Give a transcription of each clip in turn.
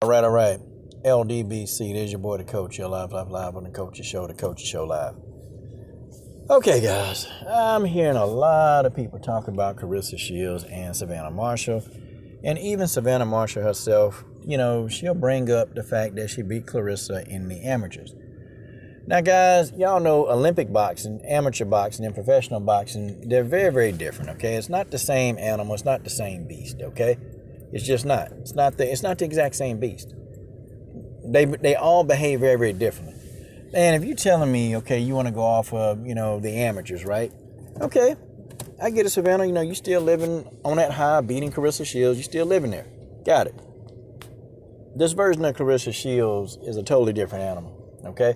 All right. LDBC, there's your boy, the coach. You're live on the Coach's Show, the Coach's Show Live. Okay, guys, I'm hearing a lot of people talk about Claressa Shields and Savannah Marshall. And even Savannah Marshall herself, she'll bring up the fact that she beat Claressa in the amateurs. Now, guys, y'all know Olympic boxing, amateur boxing, and professional boxing, they're very, very different, okay? It's not the same animal. It's not the same beast, okay? It's just not. It's not the exact same beast. They all behave very, very differently. And if you're telling me, okay, you want to go off of, the amateurs, right? Okay, I get it, Savannah. You still living on that high, beating Claressa Shields. You still living there. Got it. This version of Claressa Shields is a totally different animal, okay?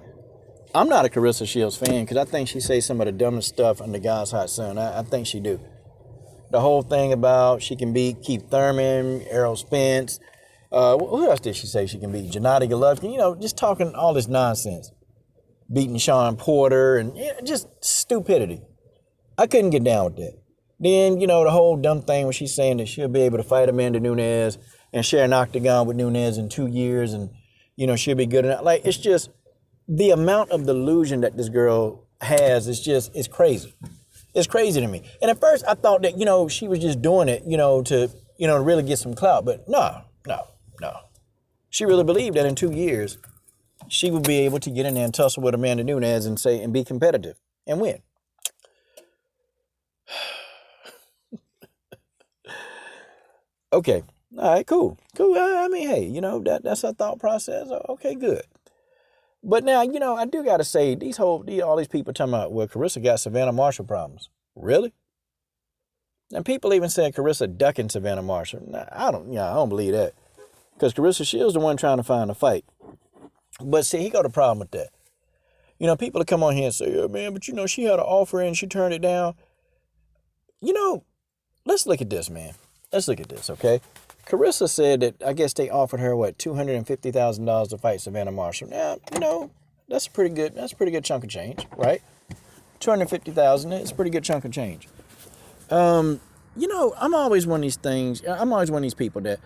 I'm not a Claressa Shields fan because I think she says some of the dumbest stuff under God's hot sun. I think she do. The whole thing about she can beat Keith Thurman, Errol Spence. Who else did she say she can beat? Gennady Golovkin. Just talking all this nonsense. Beating Sean Porter and just stupidity. I couldn't get down with that. Then, the whole dumb thing where she's saying that she'll be able to fight Amanda Nunes and share an octagon with Nunes in 2 years and, she'll be good enough. Like, it's just the amount of delusion that this girl has it's crazy. It's crazy to me. And at first I thought that, she was just doing it, to really get some clout. But no. She really believed that in 2 years, she would be able to get in there and tussle with Amanda Nunes and be competitive and win. Okay. All right, cool. I mean, hey, that's her thought process. Okay, good. But now, I do got to say, all these people talking about, well, Claressa got Savannah Marshall problems. Really? And people even said Claressa ducking Savannah Marshall. Nah, I don't believe that. Because Claressa Shields the one trying to find a fight. But see, he got a problem with that. People that come on here and say, yeah, man, but she had an offer and she turned it down. Let's look at this, man. Let's look at this, okay? Claressa said that, I guess they offered her, $250,000 to fight Savannah Marshall. Now, that's a pretty good chunk of change, right? $250,000, it's a pretty good chunk of change. I'm always one of these things, I'm always one of these people that,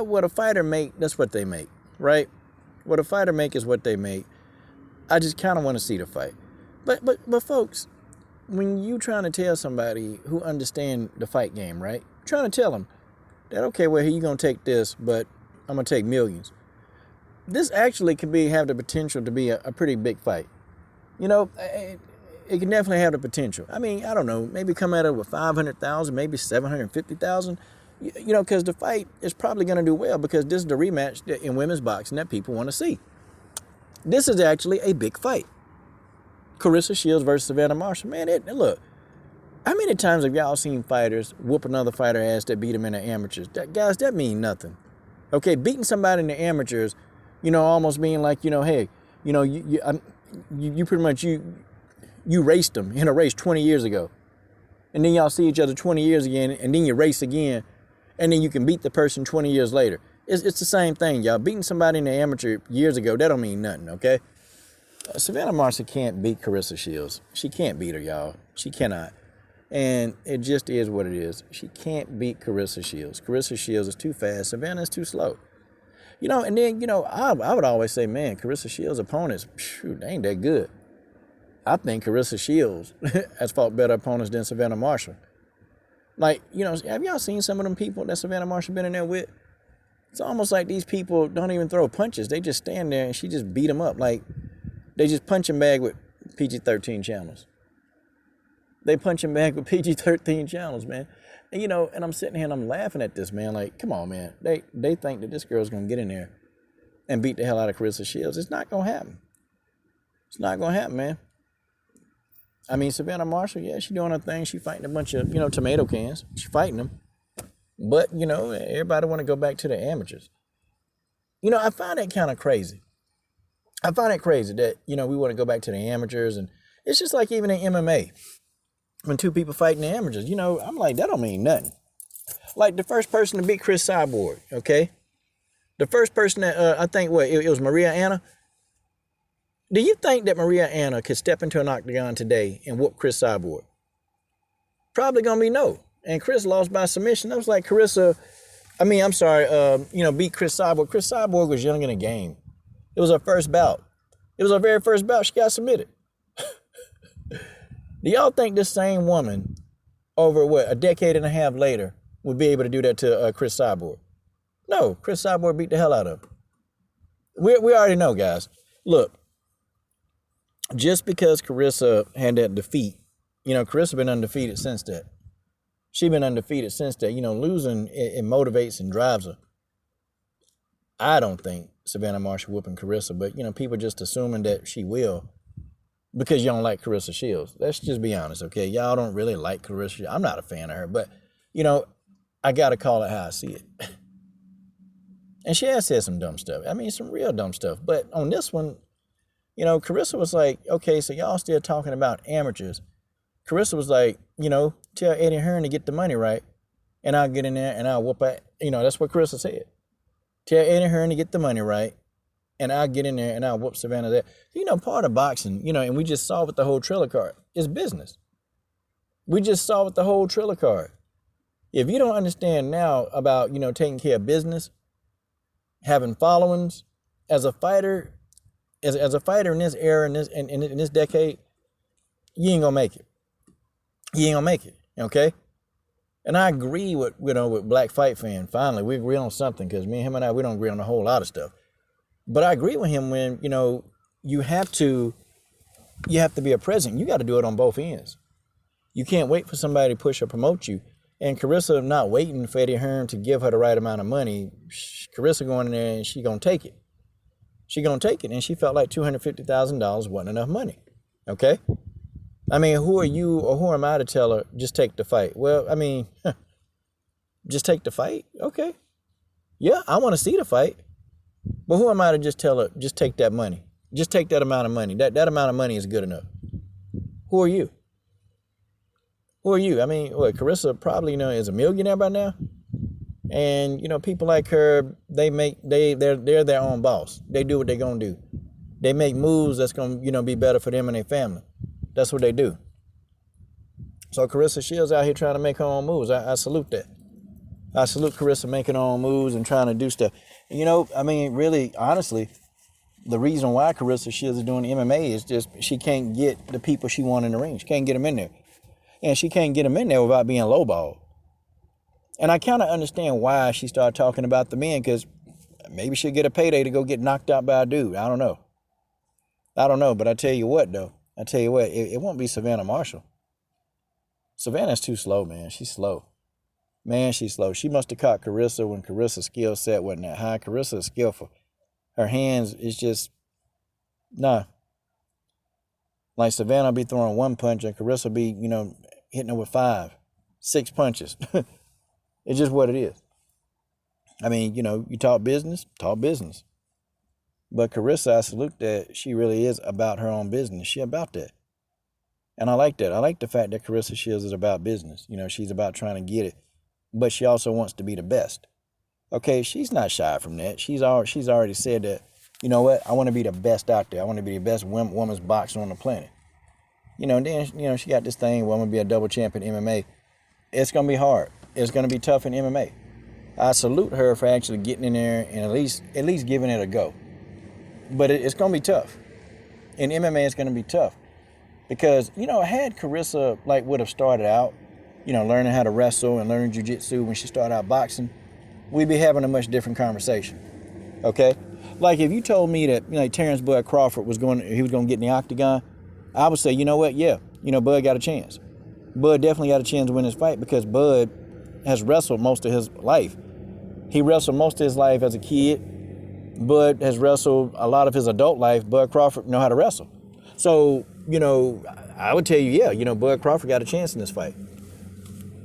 what a fighter make, that's what they make, right? What a fighter make is what they make. I just kind of want to see the fight. But folks, when you trying to tell somebody who understand the fight game, right? Trying to tell them that, okay, well, here you're going to take this, but I'm going to take millions. This actually could have the potential to be a pretty big fight. It can definitely have the potential. I mean, I don't know, maybe come at it with 500,000, maybe 750,000. Because the fight is probably going to do well because this is the rematch in women's boxing that people want to see. This is actually a big fight. Claressa Shields versus Savannah Marshall. Man, look, how many times have y'all seen fighters whoop another fighter ass that beat them in the amateurs? Guys, that mean nothing. Okay, beating somebody in the amateurs, almost being like, hey, you pretty much, you raced them in a race 20 years ago. And then y'all see each other 20 years again, and then you race again. And then you can beat the person 20 years later. It's the same thing, y'all. Beating somebody in the amateur years ago, that don't mean nothing, okay? Savannah Marshall can't beat Claressa Shields. She can't beat her, y'all. She cannot. And it just is what it is. She can't beat Claressa Shields. Claressa Shields is too fast. Savannah is too slow. And then, I would always say, man, Claressa Shields' opponents, they ain't that good. I think Claressa Shields has fought better opponents than Savannah Marshall. Like, have y'all seen some of them people that Savannah Marshall been in there with? It's almost like these people don't even throw punches. They just stand there and she just beat them up. Like, they just punch and bag with PG-13 channels. They punch and bag with PG-13 channels, man. And, and I'm sitting here and I'm laughing at this, man. Like, come on, man. They think that this girl's going to get in there and beat the hell out of Claressa Shields. It's not going to happen. It's not going to happen, man. I mean, Savannah Marshall, yeah, she doing her thing. She fighting a bunch of, tomato cans. She fighting them. But, everybody want to go back to the amateurs. I find that kind of crazy. I find it crazy that, we want to go back to the amateurs. And it's just like even in MMA, when two people fight in the amateurs, I'm like, that don't mean nothing. Like the first person to beat Chris Cyborg, okay? The first person that, I think, it was Maria Anna. Do you think that Maria Anna could step into an octagon today and whoop Chris Cyborg? Probably going to be no. And Chris lost by submission. That was like Claressa I mean, I'm sorry, beat Chris Cyborg. Chris Cyborg was young in the game. It was her first bout. It was her very first bout. She got submitted. Do y'all think this same woman, over a decade and a half later, would be able to do that to Chris Cyborg? No, Chris Cyborg beat the hell out of him. We already know, guys. Look, just because Claressa had that defeat, Claressa been undefeated since that. She been undefeated since that. Losing, it motivates and drives her. I don't think Savannah Marshall whooping Claressa, but, people just assuming that she will because you don't like Claressa Shields. Let's just be honest, okay? Y'all don't really like Claressa. I'm not a fan of her, but, I got to call it how I see it. And she has said some dumb stuff. I mean, some real dumb stuff. But on this one, Claressa was like, okay, so y'all still talking about amateurs. Claressa was like, tell Eddie Hearn to get the money right, and I'll get in there and I'll whoop it. That's what Claressa said. Tell Eddie Hearn to get the money right, and I'll get in there and I'll whoop Savannah there. Part of boxing, and we just saw with the whole Triller card, is business. We just saw with the whole Triller card. If you don't understand now about, taking care of business, having followings, as a fighter, as a fighter in this era, in this decade, you ain't gonna make it. You ain't gonna make it, okay? And I agree with Black Fight Fan. Finally, we agree on something, because me and him and we don't agree on a whole lot of stuff. But I agree with him when, you have to be a president. You got to do it on both ends. You can't wait for somebody to push or promote you. And Claressa not waiting for Eddie Hearn to give her the right amount of money. Claressa going in there and she gonna take it. She gonna take it, and she felt like $250,000 wasn't enough money. Okay? I mean, who are you or who am I to tell her, just take the fight? Well, I mean, just take the fight? Okay. Yeah, I want to see the fight. But who am I to just tell her, just take that money? Just take that amount of money. That amount of money is good enough. Who are you? Who are you? I mean, Claressa probably, is a millionaire by now. And, people like her, they're their own boss. They do what they're going to do. They make moves that's going to, be better for them and their family. That's what they do. So Claressa Shields out here trying to make her own moves. I salute that. I salute Claressa making her own moves and trying to do stuff. And, really, honestly, the reason why Claressa Shields is doing MMA is just she can't get the people she wants in the ring. She can't get them in there. And she can't get them in there without being lowballed. And I kind of understand why she started talking about the men, because maybe she'll get a payday to go get knocked out by a dude. I don't know. But I tell you what, though. It won't be Savannah Marshall. Savannah's too slow, man. She's slow. Man, she's slow. She must have caught Claressa when Claressa's skill set wasn't that high. Claressa is skillful. Her hands is just, nah. Like Savannah will be throwing one punch and Claressa will be, hitting her with 5, 6 punches. It's just what it is. I mean, you talk business. But Claressa, I salute that she really is about her own business. She about that. And I like that. I like the fact that Claressa Shields is about business. She's about trying to get it. But she also wants to be the best. Okay, she's not shy from that. She's already said that, you know what, I want to be the best out there. I want to be the best women's boxer on the planet. And then, she got this thing where I'm going to be a double champion in MMA. It's going to be hard. It's going to be tough in MMA. I salute her for actually getting in there and at least giving it a go. But it's going to be tough. In MMA, it's going to be tough. Because, had Claressa, would have started out, learning how to wrestle and learning jiu-jitsu when she started out boxing, we'd be having a much different conversation. Okay? Like, if you told me that, Terrence Bud Crawford was going to get in the octagon, I would say, you know what? Yeah, Bud got a chance. Bud definitely got a chance to win this fight because Bud has wrestled most of his life. He wrestled most of his life as a kid. Bud has wrestled a lot of his adult life. Bud Crawford know how to wrestle. So, I would tell you, yeah, Bud Crawford got a chance in this fight.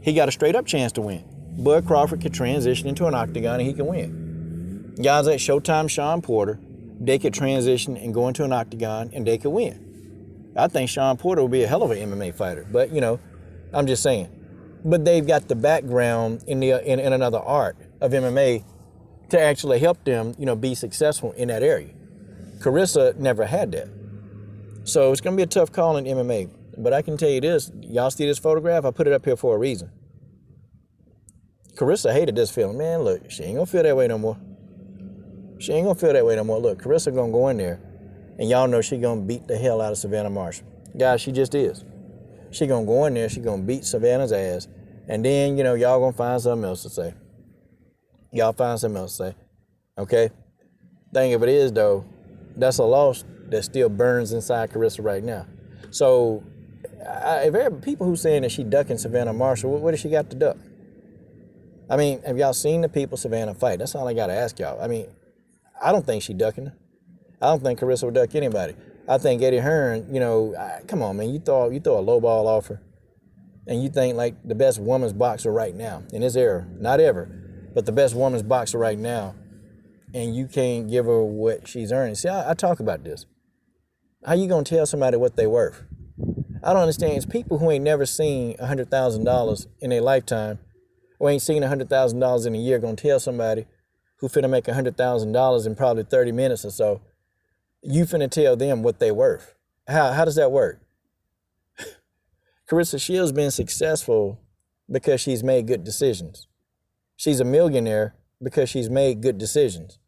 He got a straight up chance to win. Bud Crawford could transition into an octagon and he can win. Guys like Showtime Sean Porter, they could transition and go into an octagon and they could win. I think Sean Porter will be a hell of an MMA fighter, but I'm just saying. But they've got the background in another art of MMA to actually help them, be successful in that area. Claressa never had that. So it's going to be a tough call in MMA. But I can tell you this, y'all see this photograph? I put it up here for a reason. Claressa hated this feeling. Man, look, she ain't gonna feel that way no more. She ain't gonna feel that way no more. Look, Claressa gonna go in there, and y'all know she gonna beat the hell out of Savannah Marshall. Guys, she just is. She gonna go in there, she gonna beat Savannah's ass, and then, y'all gonna find something else to say. Y'all find something else to say, okay? Thing of it is, though, that's a loss that still burns inside Claressa right now. So, if people who saying that she ducking Savannah Marshall, what does she got to duck? I mean, have y'all seen the people Savannah fight? That's all I got to ask y'all. I mean, I don't think she ducking her. I don't think Claressa would duck anybody. I think Eddie Hearn, come on, man, you throw a low ball off her, and you think like the best women's boxer right now in this era, not ever, but the best women's boxer right now, and you can't give her what she's earning. See, I talk about this. How you gonna tell somebody what they worth? I don't understand. It's people who ain't never seen $100,000 in their lifetime, or ain't seen $100,000 in a year, gonna tell somebody who finna make $100,000 in probably 30 minutes or so, you finna tell them what they worth. How does that work? Claressa Shields been successful because she's made good decisions. She's a millionaire because she's made good decisions.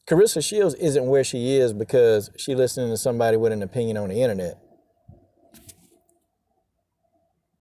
Claressa Shields isn't where she is because she's listening to somebody with an opinion on the internet.